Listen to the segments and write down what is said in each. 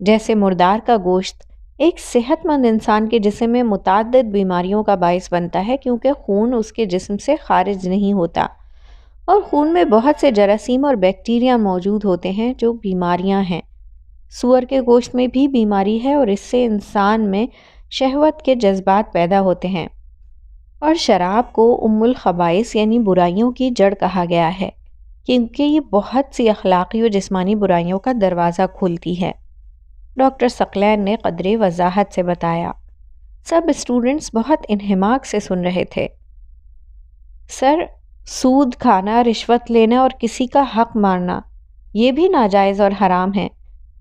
جیسے مردار کا گوشت ایک صحت مند انسان کے جسم میں متعدد بیماریوں کا باعث بنتا ہے کیونکہ خون اس کے جسم سے خارج نہیں ہوتا، اور خون میں بہت سے جراثیم اور بیکٹیریا موجود ہوتے ہیں جو بیماریاں ہیں۔ سور کے گوشت میں بھی بیماری ہے اور اس سے انسان میں شہوت کے جذبات پیدا ہوتے ہیں، اور شراب کو ام الخبائث یعنی برائیوں کی جڑ کہا گیا ہے کیونکہ یہ بہت سی اخلاقی و جسمانی برائیوں کا دروازہ کھولتی ہے۔ ڈاکٹر ثقلین نے قدرے وضاحت سے بتایا۔ سب اسٹوڈنٹس بہت انہماک سے سن رہے تھے۔ سر، سود کھانا، رشوت لینا اور کسی کا حق مارنا یہ بھی ناجائز اور حرام ہے،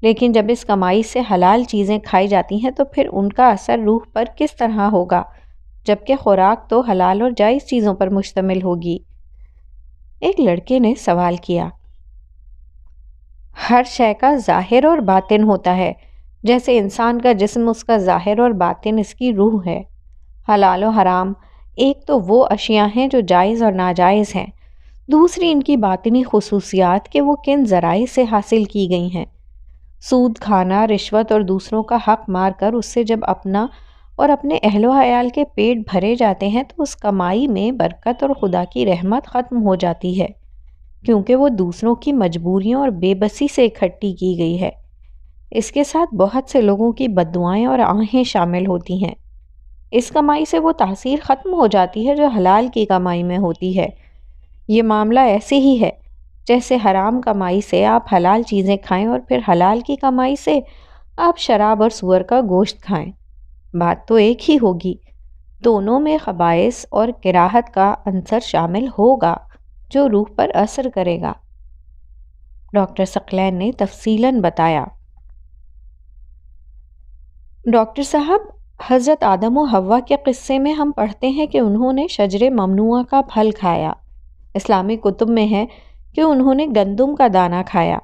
لیکن جب اس کمائی سے حلال چیزیں کھائی جاتی ہیں تو پھر ان کا اثر روح پر کس طرح ہوگا، جبکہ خوراک تو حلال اور جائز چیزوں پر مشتمل ہوگی؟ ایک لڑکے نے سوال کیا۔ ہر شے کا ظاہر اور باطن ہوتا ہے، جیسے انسان کا جسم اس کا ظاہر اور باطن اس کی روح ہے۔ حلال و حرام ایک تو وہ اشیاء ہیں جو جائز اور ناجائز ہیں، دوسری ان کی باطنی خصوصیات کہ وہ کن ذرائع سے حاصل کی گئی ہیں۔ سود کھانا، رشوت اور دوسروں کا حق مار کر اس سے جب اپنا اور اپنے اہل و عیال کے پیٹ بھرے جاتے ہیں تو اس کمائی میں برکت اور خدا کی رحمت ختم ہو جاتی ہے، کیونکہ وہ دوسروں کی مجبوریوں اور بے بسی سے اکٹھی کی گئی ہے۔ اس کے ساتھ بہت سے لوگوں کی بددعائیں اور آہیں شامل ہوتی ہیں۔ اس کمائی سے وہ تاثیر ختم ہو جاتی ہے جو حلال کی کمائی میں ہوتی ہے۔ یہ معاملہ ایسے ہی ہے جیسے حرام کمائی سے آپ حلال چیزیں کھائیں اور پھر حلال کی کمائی سے آپ شراب اور سور کا گوشت کھائیں، بات تو ایک ہی ہوگی۔ دونوں میں خبائث اور کراہت کا عنصر شامل ہوگا جو روح پر اثر کرے گا۔ ڈاکٹر ثقلین نے تفصیلاً بتایا۔ ڈاکٹر صاحب، حضرت آدم و حوا کے قصے میں ہم پڑھتے ہیں کہ انہوں نے شجر ممنوعہ کا پھل کھایا۔ اسلامی کتب میں ہے کہ انہوں نے گندم کا دانہ کھایا،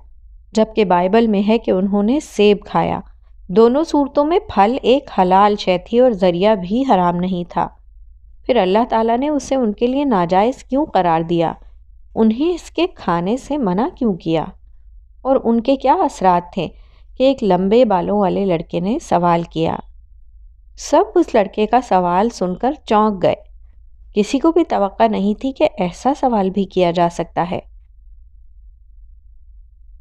جبکہ بائبل میں ہے کہ انہوں نے سیب کھایا۔ دونوں صورتوں میں پھل ایک حلال شے تھی اور ذریعہ بھی حرام نہیں تھا۔ پھر اللہ تعالیٰ نے اسے ان کے لیے ناجائز کیوں قرار دیا؟ انہیں اس کے کھانے سے منع کیوں کیا؟ اور ان کے کیا اثرات تھے کہ ایک لمبے بالوں والے لڑکے نے سوال کیا۔ سب اس لڑکے کا سوال سن کر چونک گئے۔ کسی کو بھی توقع نہیں تھی کہ ایسا سوال بھی کیا جا سکتا ہے۔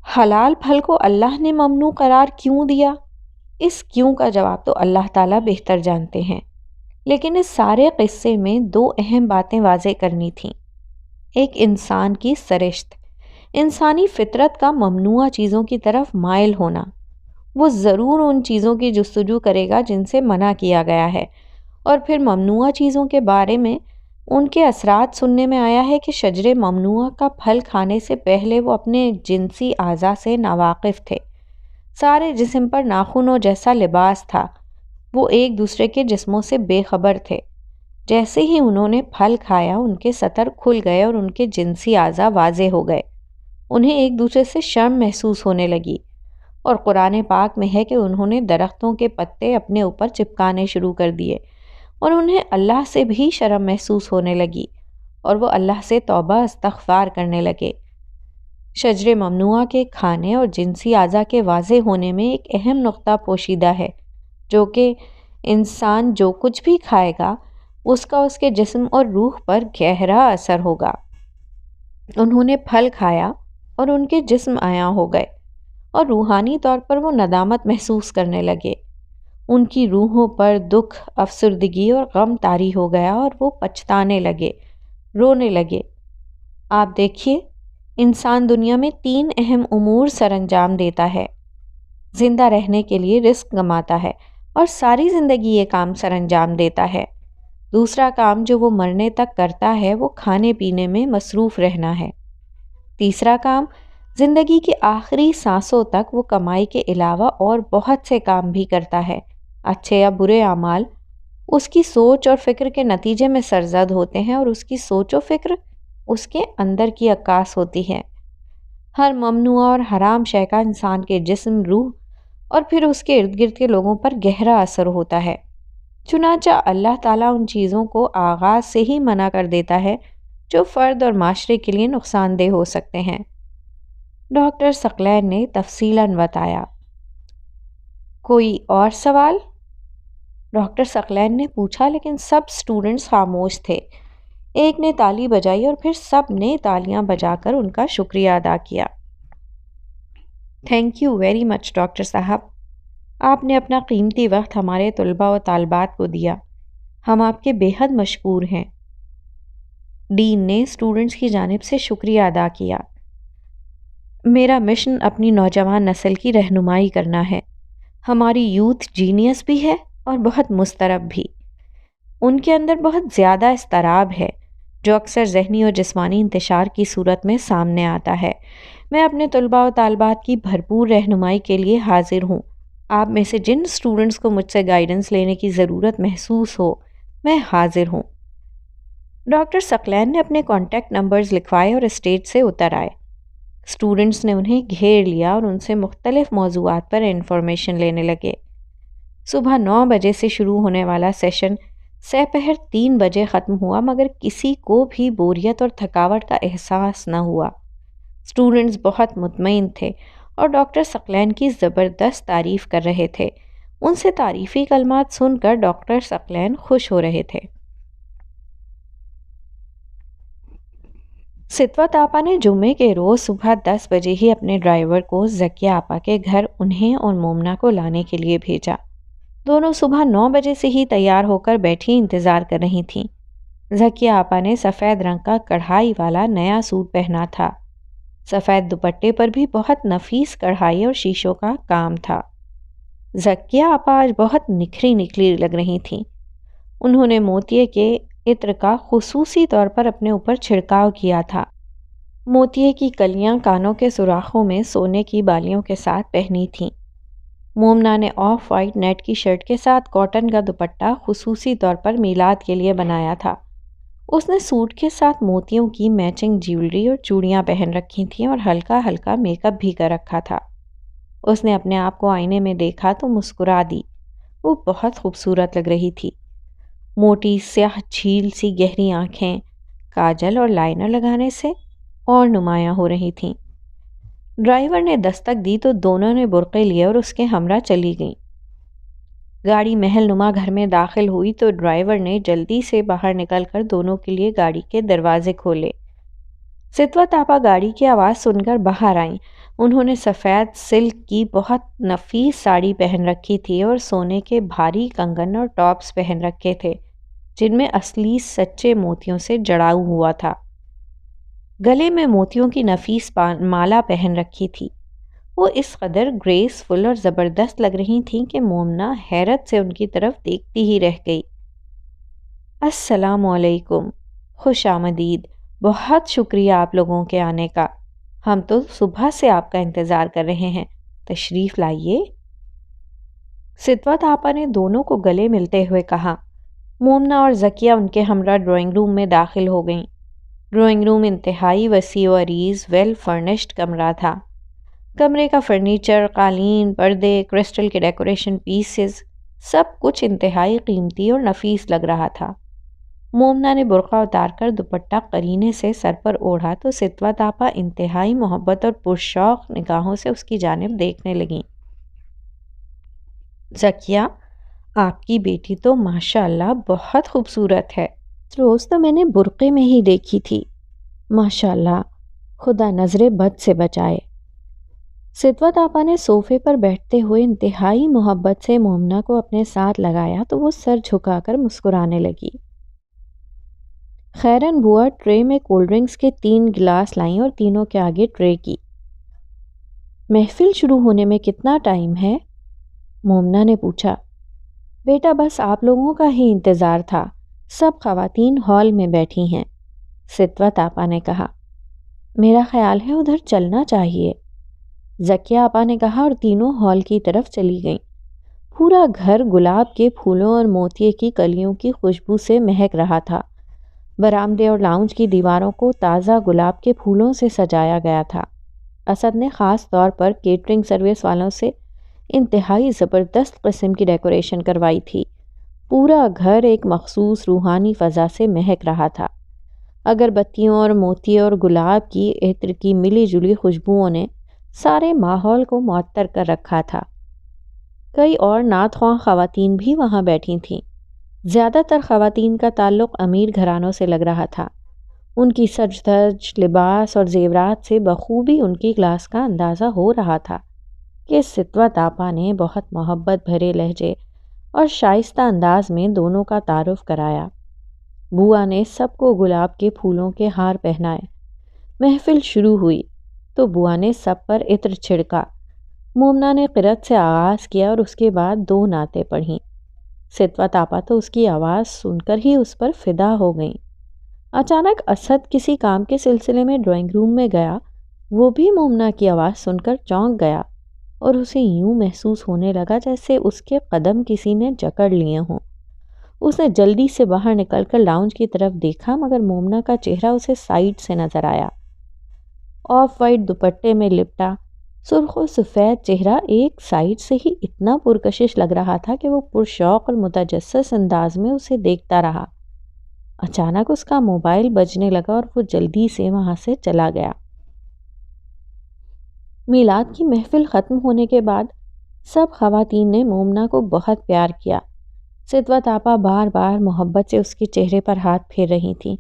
حلال پھل کو اللہ نے ممنوع قرار کیوں دیا؟ اس کیوں کا جواب تو اللہ تعالیٰ بہتر جانتے ہیں، لیکن اس سارے قصے میں دو اہم باتیں واضح کرنی تھیں۔ ایک انسان کی سرشت، انسانی فطرت کا ممنوعہ چیزوں کی طرف مائل ہونا۔ وہ ضرور ان چیزوں کی جستجو کرے گا جن سے منع کیا گیا ہے، اور پھر ممنوعہ چیزوں کے بارے میں ان کے اثرات سننے میں آیا ہے کہ شجر ممنوعہ کا پھل کھانے سے پہلے وہ اپنے جنسی اعضاء سے ناواقف تھے۔ سارے جسم پر ناخنوں جیسا لباس تھا، وہ ایک دوسرے کے جسموں سے بے خبر تھے۔ جیسے ہی انہوں نے پھل کھایا ان کے سطر کھل گئے اور ان کے جنسی اعضاء واضح ہو گئے۔ انہیں ایک دوسرے سے شرم محسوس ہونے لگی، اور قرآن پاک میں ہے کہ انہوں نے درختوں کے پتے اپنے اوپر چپکانے شروع کر دیے، اور انہیں اللہ سے بھی شرم محسوس ہونے لگی، اور وہ اللہ سے توبہ استغفار کرنے لگے۔ شجر ممنوعہ کے کھانے اور جنسی اعضاء کے واضح ہونے میں ایک اہم نقطہ پوشیدہ ہے، جو کہ انسان جو کچھ بھی کھائے گا اس کا اس کے جسم اور روح پر گہرا اثر ہوگا۔ انہوں نے پھل کھایا اور ان کے جسم عیاں ہو گئے، اور روحانی طور پر وہ ندامت محسوس کرنے لگے۔ ان کی روحوں پر دکھ، افسردگی اور غم طاری ہو گیا، اور وہ پچھتانے لگے، رونے لگے۔ آپ دیکھیے، انسان دنیا میں 3 اہم امور سر انجام دیتا ہے۔ زندہ رہنے کے لیے رزق کماتا ہے اور ساری زندگی یہ کام سر انجام دیتا ہے۔ دوسرا کام جو وہ مرنے تک کرتا ہے وہ کھانے پینے میں مصروف رہنا ہے۔ تیسرا کام، زندگی کی آخری سانسوں تک وہ کمائی کے علاوہ اور بہت سے کام بھی کرتا ہے۔ اچھے یا برے اعمال اس کی سوچ اور فکر کے نتیجے میں سرزد ہوتے ہیں، اور اس کی سوچ و فکر اس کے اندر کی عکاس ہوتی ہے۔ ہر ممنوع اور حرام شے کا انسان کے جسم، روح اور پھر اس کے ارد گرد کے لوگوں پر گہرا اثر ہوتا ہے۔ چنانچہ اللہ تعالیٰ ان چیزوں کو آغاز سے ہی منع کر دیتا ہے جو فرد اور معاشرے کے لیے نقصان دہ ہو سکتے ہیں۔ ڈاکٹر ثقلین نے تفصیلاً بتایا۔ کوئی اور سوال؟ ڈاکٹر ثقلین نے پوچھا، لیکن سب اسٹوڈنٹس خاموش تھے۔ ایک نے تالی بجائی اور پھر سب نے تالیاں بجا کر ان کا شکریہ ادا کیا۔ Thank you very much doctor صاحب، آپ نے اپنا قیمتی وقت ہمارے طلباء و طالبات کو دیا، ہم آپ کے بے حد مشکور ہیں۔ ڈین نے اسٹوڈنٹس کی جانب سے شکریہ ادا کیا۔ میرا مشن اپنی نوجوان نسل کی رہنمائی کرنا ہے۔ ہماری یوتھ جینیس بھی ہے اور بہت مضطرب بھی۔ ان کے اندر بہت زیادہ اضطراب ہے جو اکثر ذہنی اور جسمانی انتشار کی صورت میں سامنے آتا ہے۔ میں اپنے طلباء و طالبات کی بھرپور رہنمائی کے لیے حاضر ہوں۔ آپ میں سے جن اسٹوڈنٹس کو مجھ سے گائیڈنس لینے کی ضرورت محسوس ہو، میں حاضر ہوں۔ ڈاکٹر ثقلین نے اپنے کانٹیکٹ نمبرز لکھوائے اور اسٹیج سے اتر آئے۔ اسٹوڈنٹس نے انہیں گھیر لیا اور ان سے مختلف موضوعات پر انفارمیشن لینے لگے۔ صبح 9 بجے سے شروع ہونے والا سیشن سپہر 3 بجے ختم ہوا، مگر کسی کو بھی بوریت اور تھکاوٹ کا احساس نہ ہوا۔ اسٹوڈنٹس بہت مطمئن تھے اور ڈاکٹر ثقلین کی زبردست تعریف کر رہے تھے۔ ان سے تعریفی کلمات سن کر ڈاکٹر ثقلین خوش ہو رہے تھے۔ ستوت آپا نے جمعے کے روز صبح 10 بجے ہی اپنے ڈرائیور کو ذکیہ آپا کے گھر انہیں اور مومنہ کو لانے کے لیے بھیجا۔ دونوں صبح 9 بجے سے ہی تیار ہو کر بیٹھی انتظار کر رہی تھیں۔ ذکیہ آپا نے سفید رنگ کا کڑھائی والا نیا سوٹ پہنا تھا۔ سفید دوپٹے پر بھی بہت نفیس کڑھائی اور شیشوں کا کام تھا۔ ذکیہ آپا آج بہت نکھری نکلی لگ رہی تھیں۔ انہوں نے موتیے کے عطر کا خصوصی طور پر اپنے اوپر چھڑکاؤ کیا تھا۔ موتیے کی کلیاں کانوں کے سوراخوں میں سونے کی بالیوں کے ساتھ پہنی تھیں۔ مومنہ نے آف وائٹ نیٹ کی شرٹ کے ساتھ کاٹن کا دوپٹہ خصوصی طور پر میلاد کے لیے بنایا تھا۔ اس نے سوٹ کے ساتھ موتیوں کی میچنگ جیولری اور چوڑیاں پہن رکھی تھیں اور ہلکا ہلکا میک اپ بھی کر رکھا تھا۔ اس نے اپنے آپ کو آئینے میں دیکھا تو مسکرا دی۔ وہ بہت خوبصورت لگ رہی تھی۔ موٹی سیاہ جھیل سی گہری آنکھیں کاجل اور لائنر لگانے سے اور نمایاں ہو رہی تھیں۔ ڈرائیور نے دستک دی تو دونوں نے برقعے لیے اور اس کے ہمراہ چلی گئیں۔ گاڑی محل نما گھر میں داخل ہوئی تو ڈرائیور نے جلدی سے باہر نکل کر دونوں کے لیے گاڑی کے دروازے کھولے۔ ستوت آپا گاڑی کی آواز سن کر باہر آئیں۔ انہوں نے سفید سلک کی بہت نفیس ساڑی پہن رکھی تھی اور سونے کے بھاری کنگن اور ٹاپس پہن رکھے تھے جن میں اصلی سچے موتیوں سے جڑاؤ ہوا تھا۔ گلے میں موتیوں کی نفیس مالا پہن رکھی تھی۔ وہ اس قدر گریس فل اور زبردست لگ رہی تھیں کہ مومنہ حیرت سے ان کی طرف دیکھتی ہی رہ گئی۔ السلام علیکم، خوش آمدید، بہت شکریہ آپ لوگوں کے آنے کا۔ ہم تو صبح سے آپ کا انتظار کر رہے ہیں، تشریف لائیے۔ ستوت آپا نے دونوں کو گلے ملتے ہوئے کہا۔ مومنہ اور ذکیہ ان کے ہمراہ ڈرائنگ روم میں داخل ہو گئیں۔ ڈرائنگ روم انتہائی وسیع و عریض ویل فرنشڈ کمرہ تھا۔ کمرے کا فرنیچر، قالین، پردے، کرسٹل کے ڈیکوریشن پیسز، سب کچھ انتہائی قیمتی اور نفیس لگ رہا تھا۔ مومنہ نے برقع اتار کر دوپٹہ قرینے سے سر پر اوڑھا تو ستوت آپا انتہائی محبت اور پرشوق نگاہوں سے اس کی جانب دیکھنے لگیں۔ ذکیہ، آپ کی بیٹی تو ماشاءاللہ بہت خوبصورت ہے۔ روز تو میں نے برقعے میں ہی دیکھی تھی۔ ماشاءاللہ، خدا نظر بد سے بچائے۔ ستوت آپا نے صوفے پر بیٹھتے ہوئے انتہائی محبت سے مومنہ کو اپنے ساتھ لگایا تو وہ سر جھکا کر مسکرانے لگی۔ خیرن بوا ٹرے میں کولڈ ڈرنکس کے 3 گلاس لائیں اور تینوں کے آگے ٹرے کی۔ محفل شروع ہونے میں کتنا ٹائم ہے؟ مومنہ نے پوچھا۔ بیٹا بس آپ لوگوں کا ہی انتظار تھا، سب خواتین ہال میں بیٹھی ہیں، ستوت آپا نے کہا۔ میرا خیال ہے ادھر چلنا چاہیے، ذکیہ آپا نے کہا اور تینوں ہال کی طرف چلی گئیں۔ پورا گھر گلاب کے پھولوں اور موتیے کی کلیوں کی خوشبو سے مہک رہا تھا۔ برآمدے اور لاؤنج کی دیواروں کو تازہ گلاب کے پھولوں سے سجایا گیا تھا۔ اسد نے خاص طور پر کیٹرنگ سروس والوں سے انتہائی زبردست قسم کی ڈیکوریشن کروائی تھی۔ پورا گھر ایک مخصوص روحانی فضا سے مہک رہا تھا۔ اگربتیوں اور موتی اور گلاب کی عطر کی ملی جلی خوشبوؤں نے سارے ماحول کو معطر کر رکھا تھا۔ کئی اور نعت خواں خواتین بھی وہاں بیٹھی تھیں۔ زیادہ تر خواتین کا تعلق امیر گھرانوں سے لگ رہا تھا۔ ان کی سج دھج لباس اور زیورات سے بخوبی ان کی کلاس کا اندازہ ہو رہا تھا کہ ستوت آپا نے بہت محبت بھرے لہجے اور شائستہ انداز میں دونوں کا تعارف کرایا۔ بوا نے سب کو گلاب کے پھولوں کے ہار پہنائے۔ محفل شروع ہوئی تو بوا نے سب پر عطر چھڑکا۔ مومنہ نے قرأت سے آغاز کیا اور اس کے بعد 2 نعتیں پڑھیں۔ ستوت آپا تو اس کی آواز سن کر ہی اس پر فدا ہو گئیں۔ اچانک اسد کسی کام کے سلسلے میں ڈرائنگ روم میں گیا۔ وہ بھی مومنہ کی آواز سن کر چونک گیا اور اسے یوں محسوس ہونے لگا جیسے اس کے قدم کسی نے جکڑ لیے ہوں۔ اس نے جلدی سے باہر نکل کر لاؤنج کی طرف دیکھا مگر مومنہ کا چہرہ اسے سائیڈ سے نظر آیا۔ آف وائٹ دوپٹے میں لپٹا سرخ و سفید چہرہ ایک سائیڈ سے ہی اتنا پرکشش لگ رہا تھا کہ وہ پرشوق اور متجسس انداز میں اسے دیکھتا رہا۔ اچانک اس کا موبائل بجنے لگا اور وہ جلدی سے وہاں سے چلا گیا۔ میلاد کی محفل ختم ہونے کے بعد سب خواتین نے مومنہ کو بہت پیار کیا۔ ستوت آپا بار بار محبت سے اس کے چہرے پر ہاتھ پھیر رہی تھیں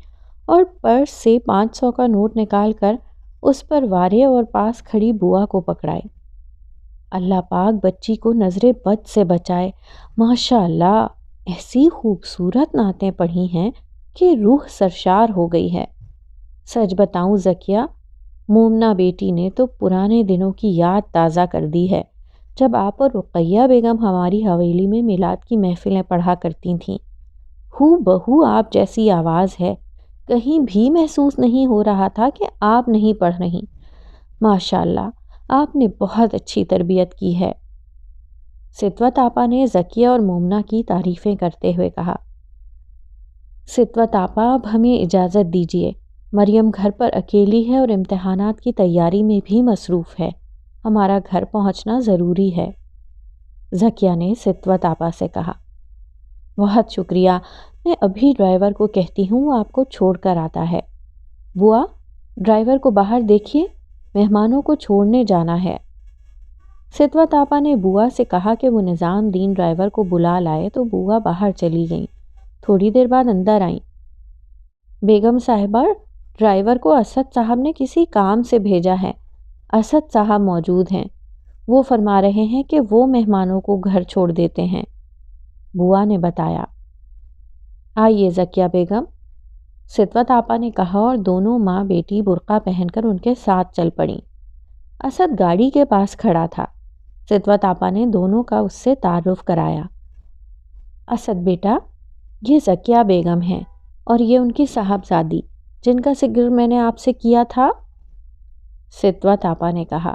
اور پرس سے 500 کا نوٹ نکال کر اس پر وارے اور پاس کھڑی بوا کو پکڑائے۔ اللہ پاک بچی کو نظر بد سے بچائے۔ ماشاء اللہ ایسی خوبصورت نعتیں پڑھی ہیں کہ روح سرشار ہو گئی ہے۔ سچ بتاؤں زکیہ، مومنہ بیٹی نے تو پرانے دنوں کی یاد تازہ کر دی ہے جب آپ اور رقیہ بیگم ہماری حویلی میں میلاد کی محفلیں پڑھا کرتی تھیں۔ ہو بہو آپ جیسی آواز ہے، کہیں بھی محسوس نہیں ہو رہا تھا کہ آپ نہیں پڑھ رہی۔ ماشاء اللہ آپ نے بہت اچھی تربیت کی ہے۔ ستوت آپا نے زکیہ اور مومنہ کی تعریفیں کرتے ہوئے کہا۔ ستوت آپا اب ہمیں اجازت دیجیے، مریم گھر پر اکیلی ہے اور امتحانات کی تیاری میں بھی مصروف ہے، ہمارا گھر پہنچنا ضروری ہے، زکیہ نے ستوت آپا سے کہا۔ بہت شکریہ، میں ابھی ڈرائیور کو کہتی ہوں وہ آپ کو چھوڑ کر آتا ہے۔ بوا ڈرائیور کو باہر دیکھیے، مہمانوں کو چھوڑنے جانا ہے۔ ستوت آپا نے بوا سے کہا کہ وہ نظام دین ڈرائیور کو بلا لائے تو بوا باہر چلی گئیں۔ تھوڑی دیر بعد اندر آئیں۔ بیگم صاحبہ ڈرائیور کو اسد صاحب نے کسی کام سے بھیجا ہے، اسد صاحب موجود ہیں، وہ فرما رہے ہیں کہ وہ مہمانوں کو گھر چھوڑ دیتے ہیں، بوا نے بتایا۔ آئیے زکیہ بیگم، ستوت آپا نے کہا اور دونوں ماں بیٹی برقع پہن کر ان کے ساتھ چل پڑیں۔ اسد گاڑی کے پاس کھڑا تھا۔ ستوت آپا نے دونوں کا اس سے تعارف کرایا۔ اسد بیٹا، یہ زکیہ بیگم ہیں اور یہ ان کی صاحبزادی جن کا ذکر میں نے آپ سے کیا تھا۔ ستوت آپا نے کہا۔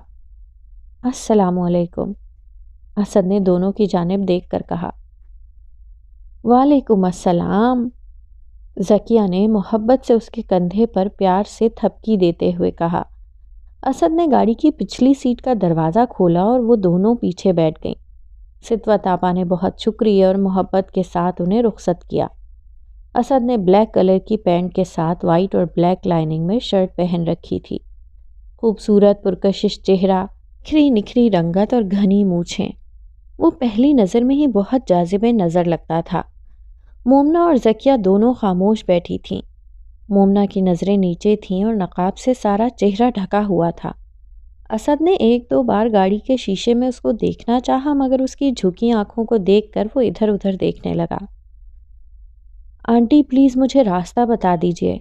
السلام علیکم، اسد نے دونوں کی جانب دیکھ کر کہا۔ وعلیکم السلام، زکیہ نے محبت سے اس کے کندھے پر پیار سے تھپکی دیتے ہوئے کہا۔ اسد نے گاڑی کی پچھلی سیٹ کا دروازہ کھولا اور وہ دونوں پیچھے بیٹھ گئیں۔ ستوت آپا نے بہت شکریہ اور محبت کے ساتھ انہیں رخصت کیا۔ اسد نے بلیک کلر کی پینٹ کے ساتھ وائٹ اور بلیک لائننگ میں شرٹ پہن رکھی تھی۔ خوبصورت پرکشش چہرہ، کھری نکھری رنگت اور گھنی مونچھیں، وہ پہلی نظر میں ہی بہت جاذب نظر لگتا تھا۔ مومنہ اور زکیہ دونوں خاموش بیٹھی تھیں۔ مومنہ کی نظریں نیچے تھیں اور نقاب سے سارا چہرہ ڈھکا ہوا تھا۔ اسد نے 1-2 بار گاڑی کے شیشے میں اس کو دیکھنا چاہا مگر اس کی جھکی آنکھوں کو دیکھ کر وہ ادھر ادھر دیکھنے لگا۔ آنٹی پلیز مجھے راستہ بتا دیجیے۔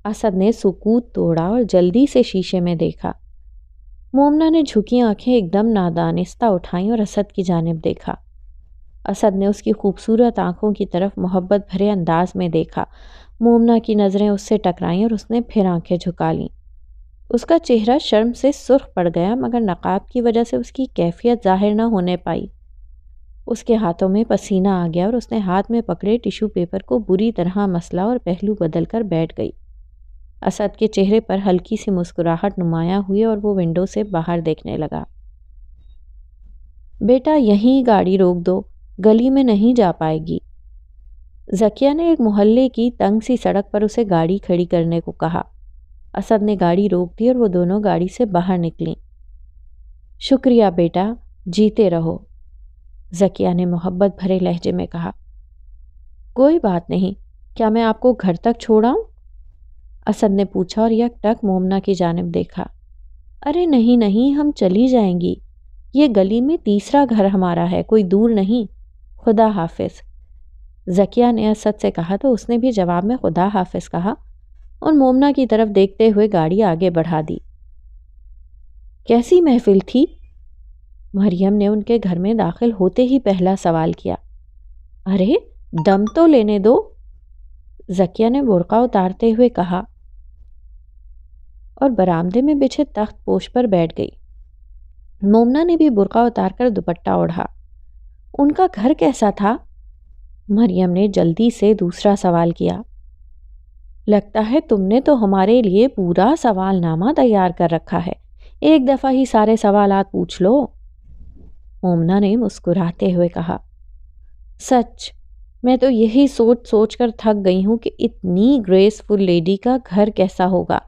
اسد نے سکوت توڑا اور جلدی سے شیشے میں دیکھا۔ مومنہ نے جھکی آنکھیں ایک دم نادانستہ اٹھائیں اور اسد کی جانب دیکھا۔ اسد نے اس کی خوبصورت آنکھوں کی طرف محبت بھرے انداز میں دیکھا۔ مومنہ کی نظریں اس سے ٹکرائیں اور اس نے پھر آنکھیں جھکا لیں۔ اس کا چہرہ شرم سے سرخ پڑ گیا مگر نقاب کی وجہ سے اس کی کیفیت ظاہر نہ ہونے پائی۔ اس کے ہاتھوں میں پسینہ آ گیا اور اس نے ہاتھ میں پکڑے ٹیشو پیپر کو بری طرح مسلا اور پہلو بدل کر بیٹھ گئی۔ اسد کے چہرے پر ہلکی سی مسکراہٹ نمایاں ہوئی اور وہ ونڈو سے باہر دیکھنے لگا۔ بیٹا یہیں گاڑی روک دو، گلی میں نہیں جا پائے گی۔ زکیہ نے ایک محلے کی تنگ سی سڑک پر اسے گاڑی کھڑی کرنے کو کہا۔ اسد نے گاڑی روک دی اور وہ دونوں گاڑی سے باہر نکلیں۔ شکریہ بیٹا، جیتے رہو۔ ذکیہ نے محبت بھرے لہجے میں کہا۔ کوئی بات نہیں، کیا میں آپ کو گھر تک چھوڑاؤں؟ اسد نے پوچھا اور یک ٹک مومنہ کی جانب دیکھا۔ ارے نہیں نہیں، ہم چلی جائیں گی، یہ گلی میں تیسرا گھر ہمارا ہے، کوئی دور نہیں، خدا حافظ۔ ذکیہ نے اسد سے کہا تو اس نے بھی جواب میں خدا حافظ کہا اور مومنہ کی طرف دیکھتے ہوئے گاڑی آگے بڑھا دی۔ کیسی محفل تھی؟ مریم نے ان کے گھر میں داخل ہوتے ہی پہلا سوال کیا۔ ارے دم تو لینے دو، ذکیہ نے برقع اتارتے ہوئے کہا اور برآمدے میں بچھے تخت پوش پر بیٹھ گئی۔ مومنہ نے بھی برقع اتار کر دوپٹہ اوڑھا۔ ان کا گھر کیسا تھا؟ مریم نے جلدی سے دوسرا سوال کیا۔ لگتا ہے تم نے تو ہمارے لیے پورا سوال نامہ تیار کر رکھا ہے، ایک دفعہ ہی سارے سوالات پوچھ لو، مومنہ نے مسکراتے ہوئے کہا۔ سچ، میں تو یہی سوچ سوچ کر تھک گئی ہوں کہ اتنی گریسفل لیڈی کا گھر کیسا ہوگا۔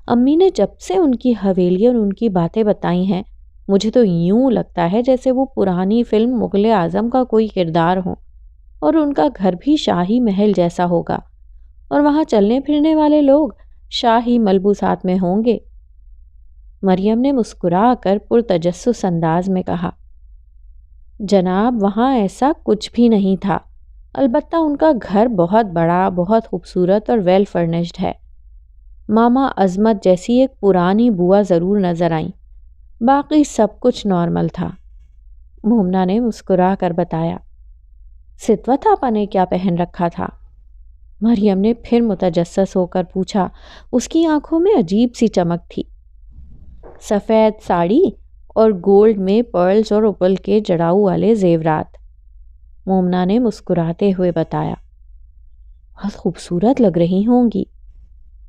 امی نے جب سے ان کی حویلی اور ان کی باتیں بتائی ہیں، مجھے تو یوں لگتا ہے جیسے وہ پرانی فلم مغل اعظم کا کوئی کردار ہو، اور ان کا گھر بھی شاہی محل جیسا ہوگا، اور وہاں چلنے پھرنے والے لوگ شاہی ملبوسات میں ہوں گے۔ مریم نے مسکرا کر پرتجسس انداز میں کہا۔ جناب، وہاں ایسا کچھ بھی نہیں تھا، البتہ ان کا گھر بہت بڑا، بہت خوبصورت اور ویل فرنشڈ ہے۔ ماما عظمت جیسی ایک پرانی بوا ضرور نظر آئیں، باقی سب کچھ نارمل تھا، مومنہ نے مسکرا کر بتایا۔ ستوت آپا نے کیا پہن رکھا تھا؟ مریم نے پھر متجسس ہو کر پوچھا۔ اس کی آنکھوں میں عجیب سی چمک تھی۔ سفید ساڑی اور گولڈ میں پرلز اور اوپل کے جڑاؤ والے زیورات، مومنہ نے مسکراتے ہوئے بتایا۔ بہت خوبصورت لگ رہی ہوں گی،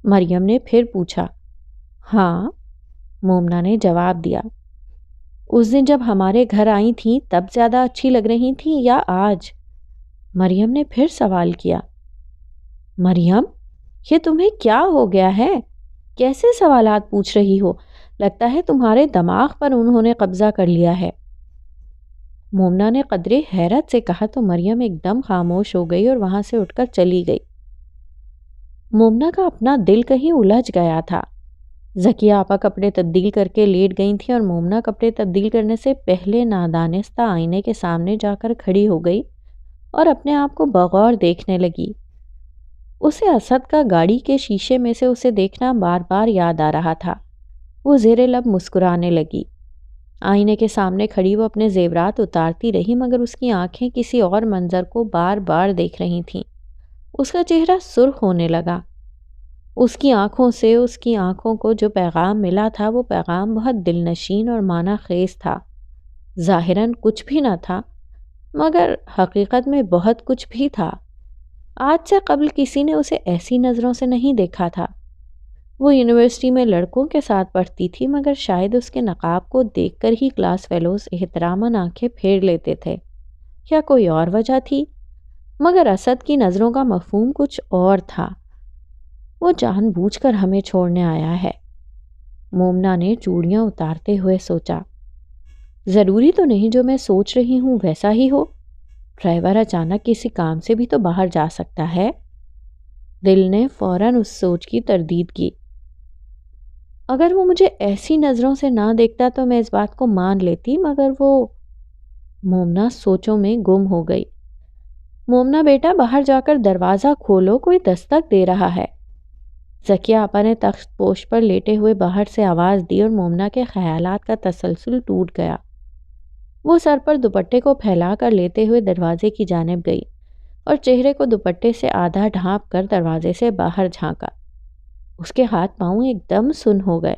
مریم نے پھر پوچھا۔ ہاں، مومنہ نے جواب دیا۔ اس دن جب ہمارے گھر آئی تھیں تب زیادہ اچھی لگ رہی تھیں یا آج؟ مریم نے پھر سوال کیا۔ مریم، یہ تمہیں کیا ہو گیا ہے؟ کیسے سوالات پوچھ رہی ہو؟ لگتا ہے تمہارے دماغ پر انہوں نے قبضہ کر لیا ہے، مومنہ نے قدرے حیرت سے کہا تو مریم ایک دم خاموش ہو گئی اور وہاں سے اٹھ کر چلی گئی۔ مومنہ کا اپنا دل کہیں الجھ گیا تھا۔ ذکیہ آپا کپڑے تبدیل کر کے لیٹ گئی تھیں اور مومنہ کپڑے تبدیل کرنے سے پہلے نادانستہ آئینے کے سامنے جا کر کھڑی ہو گئی اور اپنے آپ کو بغور دیکھنے لگی۔ اسے اسد کا گاڑی کے شیشے میں سے اسے دیکھنا بار بار یاد آ رہا تھا۔ وہ زیر لب مسکرانے لگی۔ آئینے کے سامنے کھڑی وہ اپنے زیورات اتارتی رہی، مگر اس کی آنکھیں کسی اور منظر کو بار بار دیکھ رہی تھیں۔ اس کا چہرہ سرخ ہونے لگا۔ اس کی آنکھوں سے اس کی آنکھوں کو جو پیغام ملا تھا وہ پیغام بہت دل نشین اور معنی خیز تھا۔ ظاہراً کچھ بھی نہ تھا، مگر حقیقت میں بہت کچھ بھی تھا۔ آج سے قبل کسی نے اسے ایسی نظروں سے نہیں دیکھا تھا۔ وہ یونیورسٹی میں لڑکوں کے ساتھ پڑھتی تھی، مگر شاید اس کے نقاب کو دیکھ کر ہی کلاس فیلوز احتراماً آنکھیں پھیر لیتے تھے، یا کوئی اور وجہ تھی، مگر اسد کی نظروں کا مفہوم کچھ اور تھا۔ وہ جان بوجھ کر ہمیں چھوڑنے آیا ہے، مومنہ نے چوڑیاں اتارتے ہوئے سوچا۔ ضروری تو نہیں جو میں سوچ رہی ہوں ویسا ہی ہو، ڈرائیور اچانک کسی کام سے بھی تو باہر جا سکتا ہے۔ دل نے فوراً اس سوچ کی تردید کی۔ اگر وہ مجھے ایسی نظروں سے نہ دیکھتا تو میں اس بات کو مان لیتی، مگر وہ… مومنہ سوچوں میں گم ہو گئی۔ مومنہ بیٹا، باہر جا کر دروازہ کھولو، کوئی دستک دے رہا ہے، ذکیہ آپا نے تخت پوش پر لیٹے ہوئے باہر سے آواز دی اور مومنہ کے خیالات کا تسلسل ٹوٹ گیا۔ وہ سر پر دوپٹے کو پھیلا کر لیتے ہوئے دروازے کی جانب گئی اور چہرے کو دوپٹے سے آدھا ڈھانپ کر دروازے سے باہر جھانکا۔ اس کے ہاتھ پاؤں ایک دم سن ہو گئے۔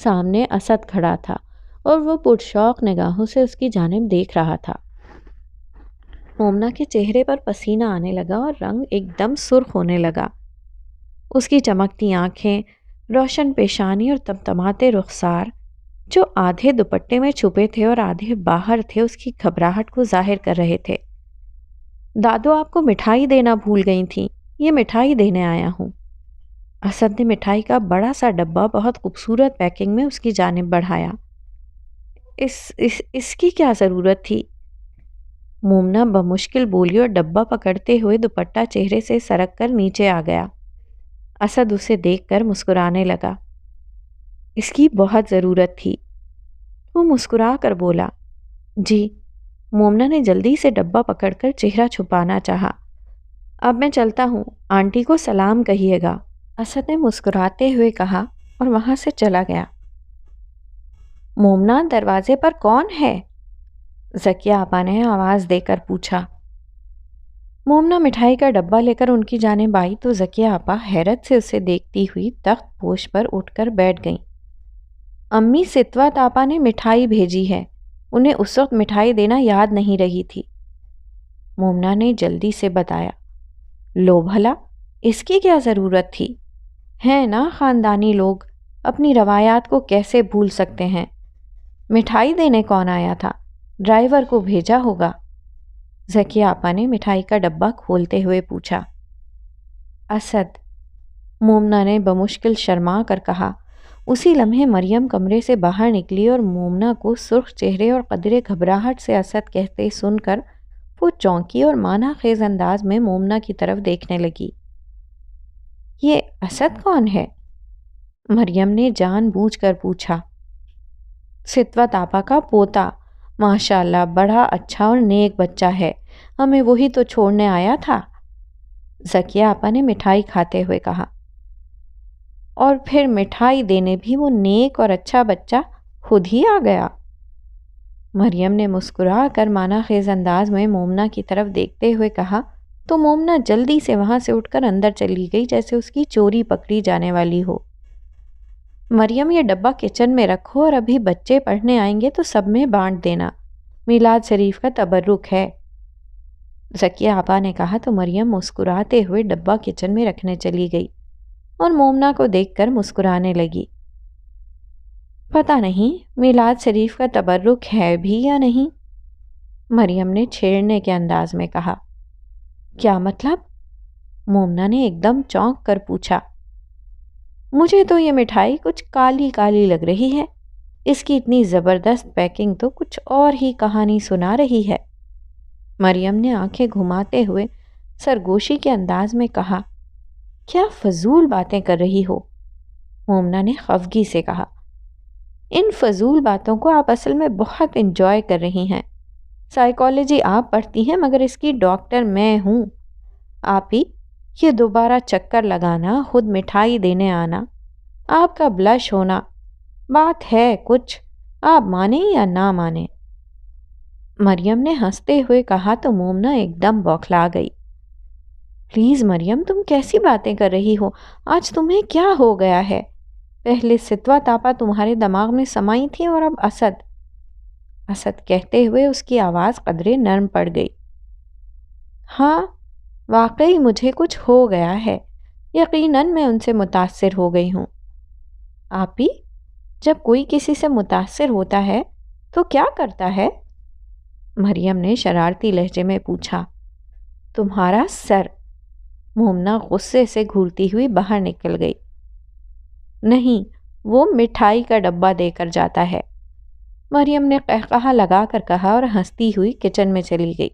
سامنے اسد کھڑا تھا اور وہ پرشوق نگاہوں سے اس کی جانب دیکھ رہا تھا۔ مومنہ کے چہرے پر پسینہ آنے لگا اور رنگ ایک دم سرخ ہونے لگا۔ اس کی چمکتی آنکھیں، روشن پیشانی اور تمتماتے رخسار جو آدھے دوپٹے میں چھپے تھے اور آدھے باہر تھے، اس کی گھبراہٹ کو ظاہر کر رہے تھے۔ دادو آپ کو مٹھائی دینا بھول گئی تھیں، یہ مٹھائی دینے آیا ہوں۔ اسد نے مٹھائی کا بڑا سا ڈبہ بہت خوبصورت پیکنگ میں اس کی جانب بڑھایا۔ اس کی کیا ضرورت تھی؟ مومنا بمشکل بولی اور ڈبہ پکڑتے ہوئے دوپٹہ چہرے سے سرک کر نیچے آ گیا۔ اسد اسے دیکھ کر مسکرانے لگا۔ اس کی بہت ضرورت تھی۔ وہ مسکرا کر بولا، جی۔ مومنا نے جلدی سے ڈبہ پکڑ کر چہرہ چھپانا چاہا۔ اب میں چلتا ہوں، آنٹی کو سلام کہیے گا، اسد نے مسکراتے ہوئے کہا اور وہاں سے چلا گیا۔ مومنا، دروازے پر کون ہے؟ ذکیہ آپا نے آواز دے کر پوچھا۔ مومنا مٹھائی کا ڈبہ لے کر ان کی جانب آئی تو ذکیہ آپا حیرت سے اسے دیکھتی ہوئی تخت پوش پر اٹھ کر بیٹھ گئیں۔ امی، ستوت آپا نے مٹھائی بھیجی ہے، انہیں اس وقت مٹھائی دینا یاد نہیں رہی تھی، مومنا نے جلدی سے بتایا۔ لو بھلا، اس کی کیا ضرورت تھی؟ ہیں نا خاندانی لوگ، اپنی روایات کو کیسے بھول سکتے ہیں؟ مٹھائی دینے کون آیا تھا؟ ڈرائیور کو بھیجا ہوگا، ذکیہ آپا نے مٹھائی کا ڈبہ کھولتے ہوئے پوچھا۔ اسد، مومنا نے بمشکل شرما کر کہا۔ اسی لمحے مریم کمرے سے باہر نکلی اور مومنا کو سرخ چہرے اور قدرے گھبراہٹ سے اسد کہتے سن کر وہ چونکی اور معنی خیز انداز میں مومنا کی طرف دیکھنے لگی۔ یہ اسد کون ہے؟ مریم نے جان بوجھ کر پوچھا۔ ستوت آپا کا پوتا، ماشاءاللہ بڑا اچھا اور نیک بچہ ہے، ہمیں وہی تو چھوڑنے آیا تھا، ذکیہ آپا نے مٹھائی کھاتے ہوئے کہا۔ اور پھر مٹھائی دینے بھی وہ نیک اور اچھا بچہ خود ہی آ گیا؟ مریم نے مسکرا کر معنی خیز انداز میں مومنا کی طرف دیکھتے ہوئے کہا تو مومنا جلدی سے وہاں سے اٹھ کر اندر چلی گئی جیسے اس کی چوری پکڑی جانے والی ہو۔ مریم، یہ ڈبہ کچن میں رکھو اور ابھی بچے پڑھنے آئیں گے تو سب میں بانٹ دینا، میلاد شریف کا تبرک ہے، ذکیہ آپا نے کہا تو مریم مسکراتے ہوئے ڈبہ کچن میں رکھنے چلی گئی اور مومنا کو دیکھ کر مسکرانے لگی۔ پتہ نہیں میلاد شریف کا تبرک ہے بھی یا نہیں، مریم نے چھیڑنے کے انداز میں کہا۔ کیا مطلب؟ مومنا نے ایک دم چونک کر پوچھا۔ مجھے تو یہ مٹھائی کچھ کالی کالی لگ رہی ہے، اس کی اتنی زبردست پیکنگ تو کچھ اور ہی کہانی سنا رہی ہے، مریم نے آنکھیں گھماتے ہوئے سرگوشی کے انداز میں کہا۔ کیا فضول باتیں کر رہی ہو، مومنا نے خفگی سے کہا۔ ان فضول باتوں کو آپ اصل میں بہت انجوائے کر رہی ہیں، سائیکالوجی آپ پڑھتی ہیں مگر اس کی ڈاکٹر میں ہوں۔ آپ ہی یہ دوبارہ چکر لگانا، خود مٹھائی دینے آنا، آپ کا بلش ہونا، بات ہے کچھ، آپ مانیں یا نہ مانیں، مریم نے ہنستے ہوئے کہا تو مومنا ایک دم بوکھلا گئی۔ پلیز مریم، تم کیسی باتیں کر رہی ہو؟ آج تمہیں کیا ہو گیا ہے؟ پہلے ستوت آپا تمہارے دماغ میں سمائی تھی اور اب اسد کہتے ہوئے اس کی آواز قدرے نرم پڑ گئی۔ ہاں واقعی مجھے کچھ ہو گیا ہے، یقیناً میں ان سے متاثر ہو گئی ہوں۔ آپ ہی جب کوئی کسی سے متاثر ہوتا ہے تو کیا کرتا ہے؟ مریم نے شرارتی لہجے میں پوچھا۔ تمہارا سر، مومنا غصے سے گھورتی ہوئی باہر نکل گئی۔ نہیں، وہ مٹھائی کا ڈبہ دے کر جاتا ہے، مریم نے قہقہا لگا کر کہا اور ہنستی ہوئی کچن میں چلی گئی۔